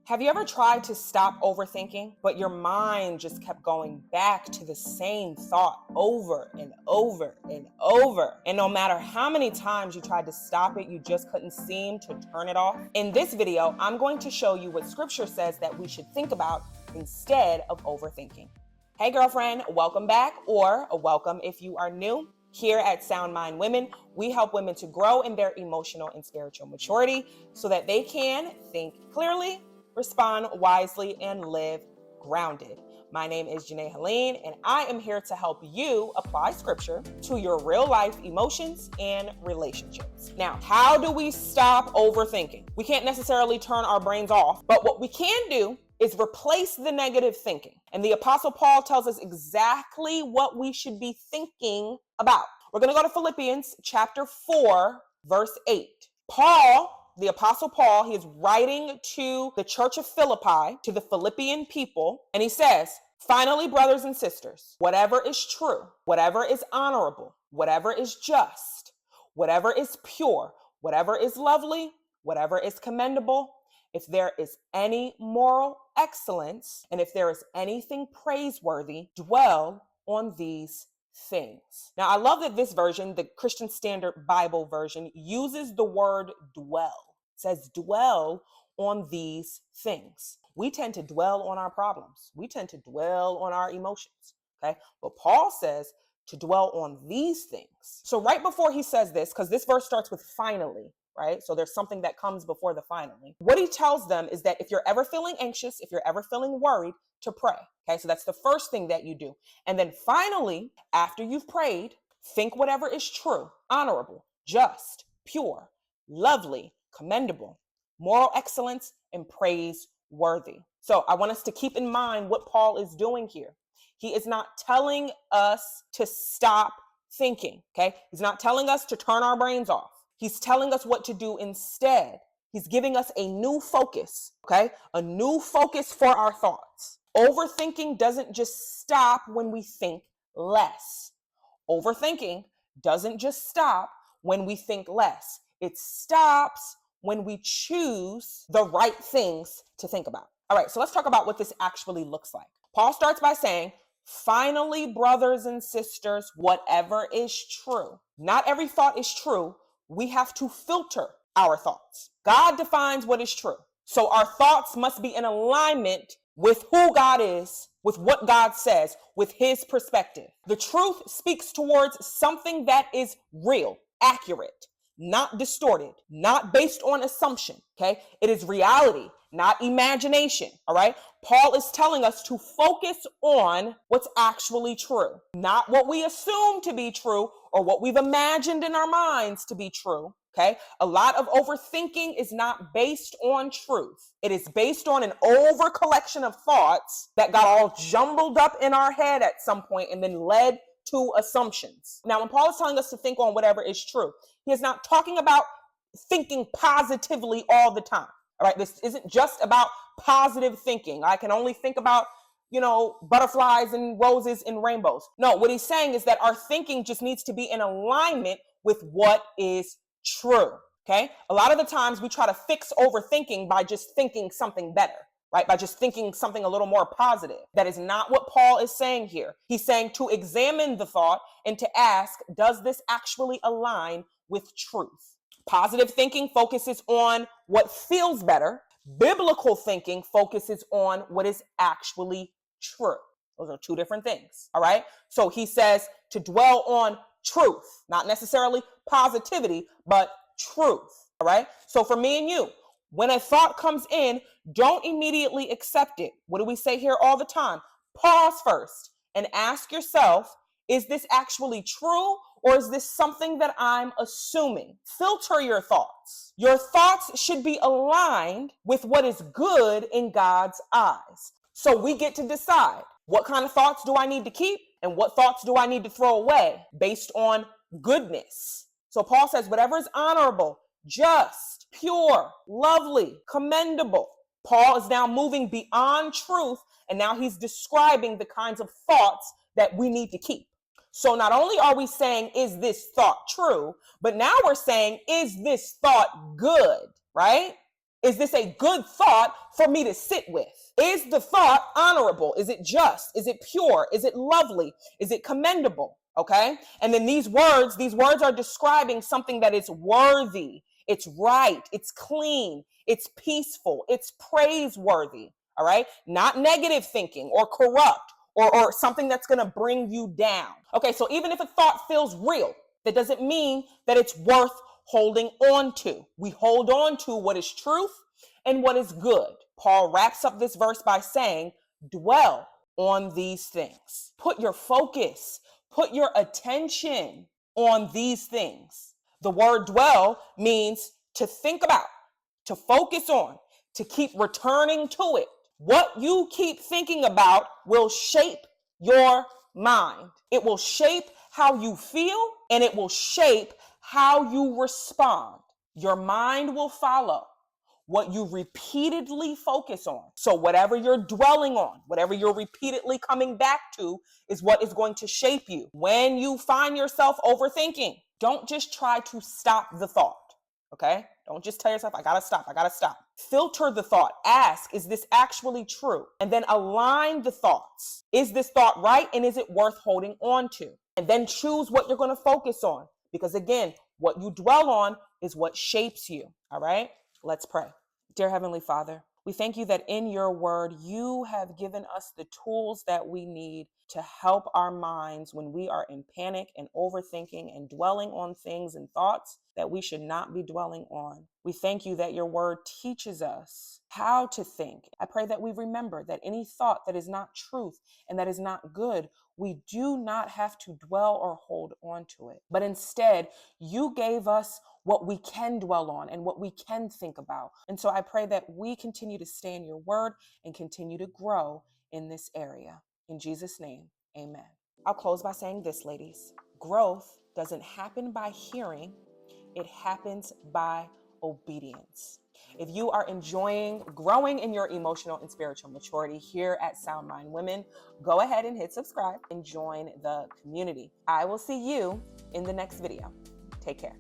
Have you ever tried to stop overthinking, but your mind just kept going back to the same thought over and over and over? And no matter how many times you tried to stop it, you just couldn't seem to turn it off? In this video, I'm going to show you what scripture says that we should think about instead of overthinking. Hey girlfriend, welcome back, or welcome if you are new. Here at Sound Mind Women, we help women to grow in their emotional and spiritual maturity so that they can think clearly, respond wisely, and live grounded. My name is Janae Helene, and I am here to help you apply scripture to your real life emotions and relationships. Now, how do we stop overthinking? We can't necessarily turn our brains off, but what we can do is replace the negative thinking. And the Apostle Paul tells us exactly what we should be thinking about. We're going to go to Philippians chapter 4, verse 8. The Apostle Paul, he is writing to the church of Philippi, to the Philippian people, and he says, "Finally, brothers and sisters, whatever is true, whatever is honorable, whatever is just, whatever is pure, whatever is lovely, whatever is commendable, if there is any moral excellence, and if there is anything praiseworthy, dwell on these things." Now, I love that this version, the Christian Standard Bible version, uses the word dwell. It says dwell on these things. We tend to dwell on our problems. We tend to dwell on our emotions, okay? But Paul says to dwell on these things. So right before he says this, because this verse starts with finally, right? So there's something that comes before the finally. What he tells them is that if you're ever feeling anxious, if you're ever feeling worried, to pray. Okay, so that's the first thing that you do. And then finally, after you've prayed, think whatever is true, honorable, just, pure, lovely, commendable, moral excellence, and praiseworthy. So I want us to keep in mind what Paul is doing here. He is not telling us to stop thinking, okay? He's not telling us to turn our brains off. He's telling us what to do instead. He's giving us a new focus, okay? A new focus for our thoughts. Overthinking doesn't just stop when we think less. Overthinking doesn't just stop when we think less. It stops when we choose the right things to think about. All right, so let's talk about what this actually looks like. Paul starts by saying, "Finally, brothers and sisters, whatever is true." Not every thought is true. We have to filter our thoughts. God defines what is true. So our thoughts must be in alignment with who God is, with what God says, with his perspective. The truth speaks towards something that is real, accurate, not distorted, not based on assumption, okay? It is reality, not imagination, all right? Paul is telling us to focus on what's actually true, not what we assume to be true or what we've imagined in our minds to be true, okay? A lot of overthinking is not based on truth. It is based on an over collection of thoughts that got all jumbled up in our head at some point and then led to assumptions. Now, when Paul is telling us to think on whatever is true, he is not talking about thinking positively all the time. All right, this isn't just about positive thinking. I can only think about, butterflies and roses and rainbows. No, what he's saying is that our thinking just needs to be in alignment with what is true, okay? A lot of the times we try to fix overthinking by just thinking something better, right? By just thinking something a little more positive. That is not what Paul is saying here. He's saying to examine the thought and to ask, does this actually align with truth? Positive thinking focuses on what feels better. Biblical thinking focuses on what is actually true. Those are two different things, all right? So he says to dwell on truth, not necessarily positivity, but truth, all right? So for me and you, when a thought comes in, don't immediately accept it. What do we say here all the time? Pause first and ask yourself, is this actually true, or is this something that I'm assuming? Filter your thoughts. Your thoughts should be aligned with what is good in God's eyes. So we get to decide, what kind of thoughts do I need to keep and what thoughts do I need to throw away based on goodness? So Paul says, whatever is honorable, just, pure, lovely, commendable. Paul is now moving beyond truth, and now he's describing the kinds of thoughts that we need to keep. So not only are we saying, is this thought true, but now we're saying, is this thought good, right? Is this a good thought for me to sit with? Is the thought honorable? Is it just? Is it pure? Is it lovely? Is it commendable? Okay. And then these words are describing something that is worthy. It's right. It's clean. It's peaceful. It's praiseworthy. All right. Not negative thinking or corrupt or something that's going to bring you down. Okay. So even if a thought feels real, that doesn't mean that it's worth holding on to. We hold on to what is truth and what is good. Paul wraps up this verse by saying, dwell on these things. Put your focus, put your attention on these things. The word dwell means to think about, to focus on, to keep returning to it. What you keep thinking about will shape your mind. It will shape how you feel, and it will shape how you respond. Your mind will follow what you repeatedly focus on. So whatever you're dwelling on, whatever you're repeatedly coming back to is what is going to shape you. When you find yourself overthinking, don't just try to stop the thought. Okay? Don't just tell yourself, I gotta stop. Filter the thought. Ask, is this actually true? And then align the thoughts. Is this thought right? And is it worth holding on to? And then choose what you're gonna focus on. Because again, what you dwell on is what shapes you. All right? Let's pray. Dear Heavenly Father, we thank you that in your word, you have given us the tools that we need to help our minds when we are in panic and overthinking and dwelling on things and thoughts that we should not be dwelling on. We thank you that your word teaches us how to think. I pray that we remember that any thought that is not truth and that is not good, we do not have to dwell or hold on to it. But instead, you gave us what we can dwell on and what we can think about. And so I pray that we continue to stay in your word and continue to grow in this area. In Jesus' name, amen. I'll close by saying this, ladies. Growth doesn't happen by hearing, it happens by obedience. If you are enjoying growing in your emotional and spiritual maturity here at Sound Mind Women, go ahead and hit subscribe and join the community. I will see you in the next video. Take care.